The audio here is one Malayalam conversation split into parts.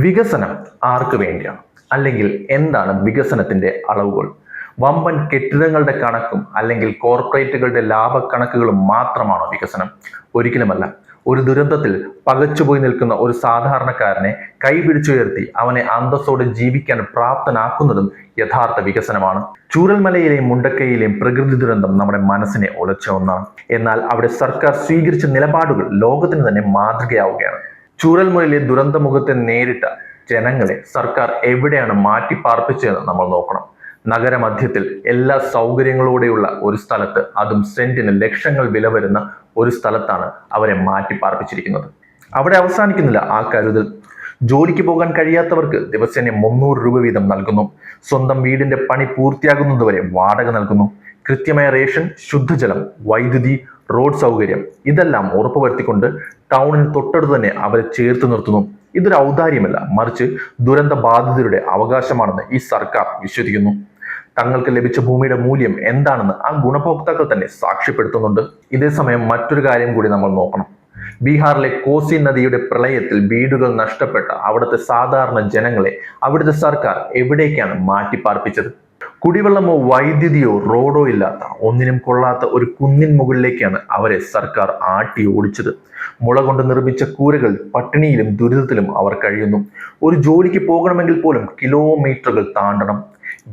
വികസനം ആർക്ക് വേണ്ടിയാണ്? അല്ലെങ്കിൽ എന്താണ് വികസനത്തിന്റെ അളവുകൾ? വമ്പൻ കെട്ടിടങ്ങളുടെ കണക്കും അല്ലെങ്കിൽ കോർപ്പറേറ്റുകളുടെ ലാഭക്കണക്കുകളും മാത്രമാണോ വികസനം? ഒരിക്കലുമല്ല. ഒരു ദുരന്തത്തിൽ പകച്ചുപോയി നിൽക്കുന്ന ഒരു സാധാരണക്കാരനെ കൈപിടിച്ചുയർത്തി അവനെ അന്തസ്സോടെ ജീവിക്കാൻ പ്രാപ്തനാക്കുന്നതും യഥാർത്ഥ വികസനമാണ്. ചൂരൽമലയിലെയും മുണ്ടക്കയിലെയും പ്രകൃതി ദുരന്തം നമ്മുടെ മനസ്സിനെ ഉലച്ച ഒന്നാണ്. എന്നാൽ അവിടെ സർക്കാർ സ്വീകരിച്ച നിലപാടുകൾ ലോകത്തിന് തന്നെ മാതൃകയാവുകയാണ്. ചൂരൽമലയിലെ ദുരന്തമുഖത്തെ നേരിട്ട ജനങ്ങളെ സർക്കാർ എവിടെയാണ് മാറ്റിപ്പാർപ്പിച്ചതെന്ന് നമ്മൾ നോക്കണം. നഗരമധ്യത്തിൽ എല്ലാ സൗകര്യങ്ങളോടെയുള്ള ഒരു സ്ഥലത്ത്, അതും സെന്റിന് ലക്ഷങ്ങൾ വില വരുന്ന ഒരു സ്ഥലത്താണ് അവരെ മാറ്റിപ്പാർപ്പിച്ചിരിക്കുന്നത്. അവിടെ അവസാനിക്കുന്നില്ല ആ കരുതൽ. ജോലിക്ക് പോകാൻ കഴിയാത്തവർക്ക് ദിവസേന 300 രൂപ വീതം നൽകുന്നു. സ്വന്തം വീടിന്റെ പണി പൂർത്തിയാകുന്നതുവരെ വാടക നൽകുന്നു. കൃത്യമായ റേഷൻ, ശുദ്ധജലം, വൈദ്യുതി, റോഡ് സൗകര്യം ഇതെല്ലാം ഉറപ്പുവരുത്തിക്കൊണ്ട് ടൗണിന് തൊട്ടടുത്ത് തന്നെ അവരെ ചേർത്ത് നിർത്തുന്നു. ഇതൊരു ഔദാര്യമല്ല, മറിച്ച് ദുരന്ത ബാധിതരുടെ അവകാശമാണെന്ന് ഈ സർക്കാർ വിശ്വസിക്കുന്നു. തങ്ങൾക്ക് ലഭിച്ച ഭൂമിയുടെ മൂല്യം എന്താണെന്ന് ആ ഗുണഭോക്താക്കൾ തന്നെ സാക്ഷ്യപ്പെടുത്തുന്നുണ്ട്. ഇതേസമയം മറ്റൊരു കാര്യം കൂടി നമ്മൾ നോക്കണം. ബീഹാറിലെ കോസി നദിയുടെ പ്രളയത്തിൽ വീടുകൾ നഷ്ടപ്പെട്ട അവിടുത്തെ സാധാരണ ജനങ്ങളെ അവിടുത്തെ സർക്കാർ എവിടേക്കാണ് മാറ്റിപ്പാർപ്പിച്ചത്? കുടിവെള്ളമോ വൈദ്യുതിയോ റോഡോ ഇല്ലാത്ത, ഒന്നിനും കൊള്ളാത്ത ഒരു കുന്നിൻ മുകളിലേക്കാണ് അവരെ സർക്കാർ ആട്ടി ഓടിച്ചത്. മുള കൊണ്ട് നിർമ്മിച്ച കൂരകൾ പട്ടിണിയിലും ദുരിതത്തിലും അവർ കഴിയുന്നു. ഒരു ജോലിക്ക് പോകണമെങ്കിൽ പോലും കിലോമീറ്ററുകൾ താണ്ടണം.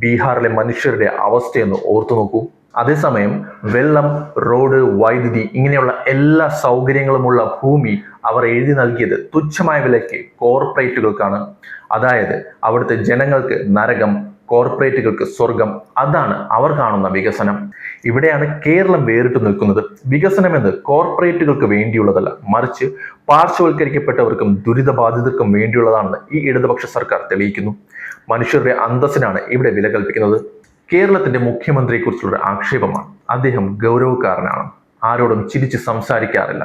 ബീഹാറിലെ മനുഷ്യരുടെ അവസ്ഥയെന്ന് ഓർത്തു നോക്കൂ. അതേസമയം വെള്ളം, റോഡ്, വൈദ്യുതി ഇങ്ങനെയുള്ള എല്ലാ സൗകര്യങ്ങളുമുള്ള ഭൂമി അവർ എഴുതി നൽകിയത് തുച്ഛമായ വിലയ്ക്ക് കോർപ്പറേറ്റുകൾക്കാണ്. അതായത് അവിടുത്തെ ജനങ്ങൾക്ക് നരകം, കോർപ്പറേറ്റുകൾക്ക് സ്വർഗം. അതാണ് അവർ കാണുന്ന വികസനം. ഇവിടെയാണ് കേരളം വേറിട്ട് നിൽക്കുന്നത്. വികസനം എന്ന് കോർപ്പറേറ്റുകൾക്ക് വേണ്ടിയുള്ളതല്ല, മറിച്ച് പാർശ്വവൽക്കരിക്കപ്പെട്ടവർക്കും ദുരിതബാധിതർക്കും വേണ്ടിയുള്ളതാണെന്ന് ഈ ഇടതുപക്ഷ സർക്കാർ തെളിയിക്കുന്നു. മനുഷ്യരുടെ അന്തസ്സിനാണ് ഇവിടെ വില കൽപ്പിക്കുന്നത്. കേരളത്തിന്റെ മുഖ്യമന്ത്രിയെക്കുറിച്ചുള്ള ആക്ഷേപമാണ് അദ്ദേഹം ഗൗരവക്കാരനാണ്, ആരോടും ചിരിച്ച് സംസാരിക്കാറില്ല.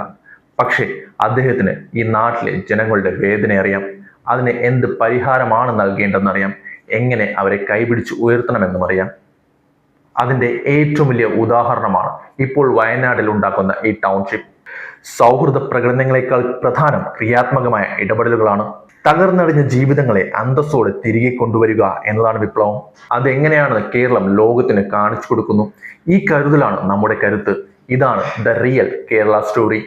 പക്ഷേ അദ്ദേഹത്തിന് ഈ നാട്ടിലെ ജനങ്ങളുടെ വേദന അറിയാം. അതിന് എന്ത് പരിഹാരമാണ് നൽകേണ്ടതെന്നറിയാം. എങ്ങനെ അവരെ കൈപിടിച്ച് ഉയർത്തണമെന്നും അറിയാം. അതിന്റെ ഏറ്റവും വലിയ ഉദാഹരണമാണ് ഇപ്പോൾ വയനാട്ടിൽ ഉണ്ടാക്കുന്ന ഈ ടൗൺഷിപ്പ്. സൗഹൃദ പ്രകടനങ്ങളെക്കാൾ പ്രധാനം ക്രിയാത്മകമായ ഇടപെടലുകളാണ്. തകർന്നടിഞ്ഞ ജീവിതങ്ങളെ അന്തസ്സോടെ തിരികെ കൊണ്ടുവരിക എന്നതാണ് വിപ്ലവം. അതെങ്ങനെയാണെന്ന് കേരളം ലോകത്തിന് കാണിച്ചു കൊടുക്കുന്നു. ഈ കരുതലാണ് നമ്മുടെ കരുത്ത്. ഇതാണ് ദ റിയൽ കേരള സ്റ്റോറി.